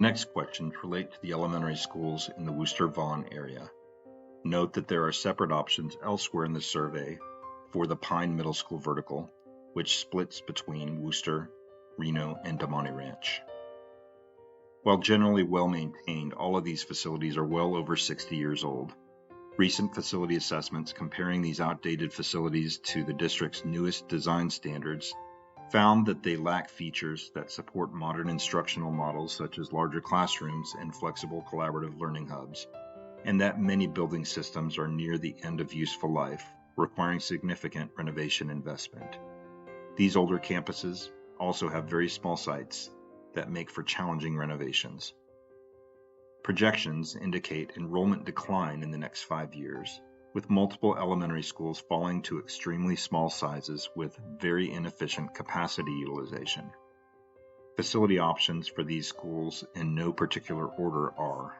Next questions relate to the elementary schools in the Wooster Vaughn area. Note that there are separate options elsewhere in the survey for the Pine Middle School vertical, which splits between Wooster, Reno, and Damonte Ranch. While generally well maintained, all of these facilities are well over 60 years old. Recent facility assessments comparing these outdated facilities to the district's newest design standards found that they lack features that support modern instructional models such as larger classrooms and flexible collaborative learning hubs, and that many building systems are near the end of useful life, requiring significant renovation investment. These older campuses also have very small sites that make for challenging renovations. Projections indicate enrollment decline in the next 5 years, with multiple elementary schools falling to extremely small sizes with very inefficient capacity utilization. Facility options for these schools in no particular order are: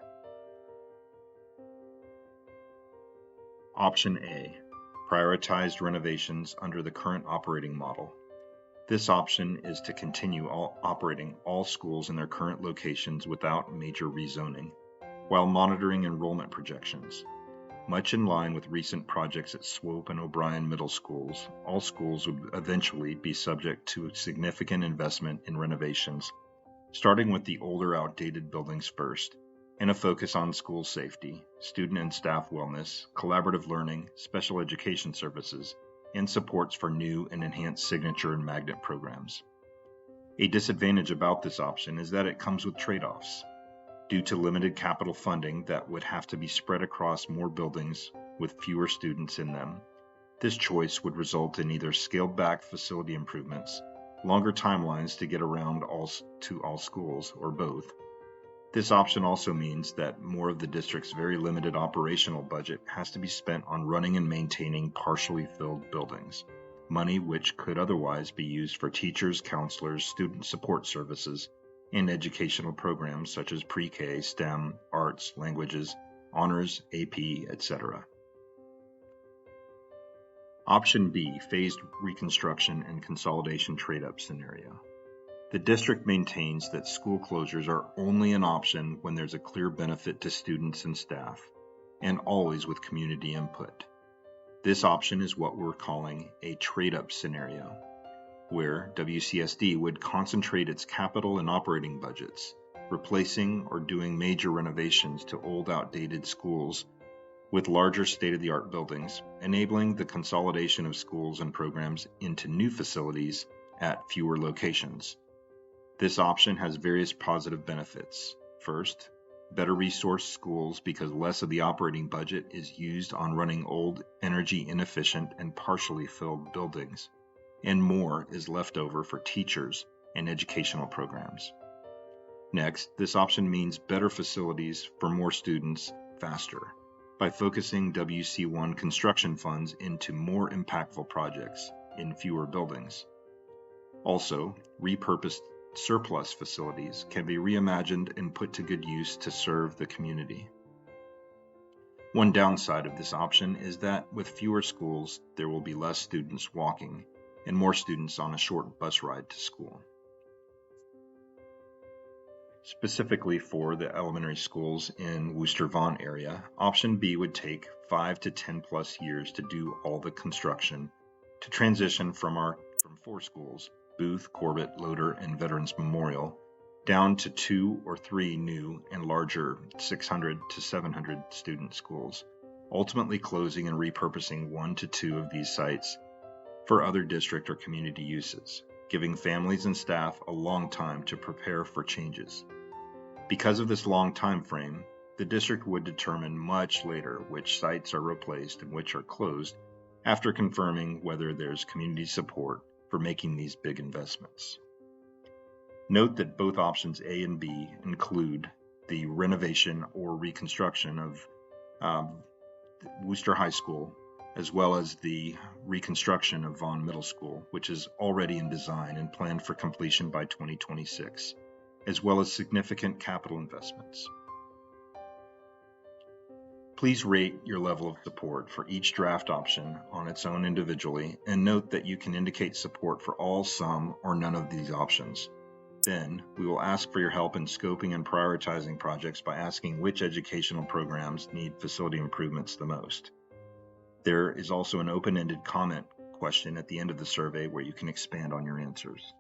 Option A, prioritized renovations under the current operating model. This option is to continue operating all schools in their current locations without major rezoning, while monitoring enrollment projections. Much in line with recent projects at Swope and O'Brien Middle Schools, all schools would eventually be subject to significant investment in renovations, starting with the older, outdated buildings first, and a focus on school safety, student and staff wellness, collaborative learning, special education services, and supports for new and enhanced signature and magnet programs. A disadvantage about this option is that it comes with trade-offs. Due to limited capital funding that would have to be spread across more buildings with fewer students in them, this choice would result in either scaled-back facility improvements, longer timelines to get around to all schools, or both. This option also means that more of the district's very limited operational budget has to be spent on running and maintaining partially filled buildings, money which could otherwise be used for teachers, counselors, student support services, and educational programs such as pre-K, STEM, arts, languages, honors, AP, etc. Option B, phased reconstruction and consolidation trade-up scenario. The district maintains that school closures are only an option when there's a clear benefit to students and staff, and always with community input. This option is what we're calling a trade-up scenario, where WCSD would concentrate its capital and operating budgets, replacing or doing major renovations to old, outdated schools with larger state-of-the-art buildings, enabling the consolidation of schools and programs into new facilities at fewer locations. This option has various positive benefits. First, better resourced schools because less of the operating budget is used on running old, energy inefficient, and partially filled buildings, and more is left over for teachers and educational programs. Next, this option means better facilities for more students faster by focusing WC1 construction funds into more impactful projects in fewer buildings. Also, repurposed surplus facilities can be reimagined and put to good use to serve the community. One downside of this option is that with fewer schools, there will be less students walking and more students on a short bus ride to school. Specifically for the elementary schools in Wooster Vaughn area, option B would take 5 to 10 plus years to do all the construction to transition from 4 schools, Booth, Corbett, Loader, and Veterans Memorial, down to 2 or 3 new and larger 600 to 700 student schools, ultimately closing and repurposing 1 to 2 of these sites for other district or community uses, giving families and staff a long time to prepare for changes. Because of this long time frame, the district would determine much later which sites are replaced and which are closed after confirming whether there's community support for making these big investments. Note that both options A and B include the renovation or reconstruction of Wooster High School, as well as the reconstruction of Vaughn Middle School, which is already in design and planned for completion by 2026, as well as significant capital investments. Please rate your level of support for each draft option on its own individually, and note that you can indicate support for all, some, or none of these options. Then, we will ask for your help in scoping and prioritizing projects by asking which educational programs need facility improvements the most. There is also an open-ended comment question at the end of the survey where you can expand on your answers.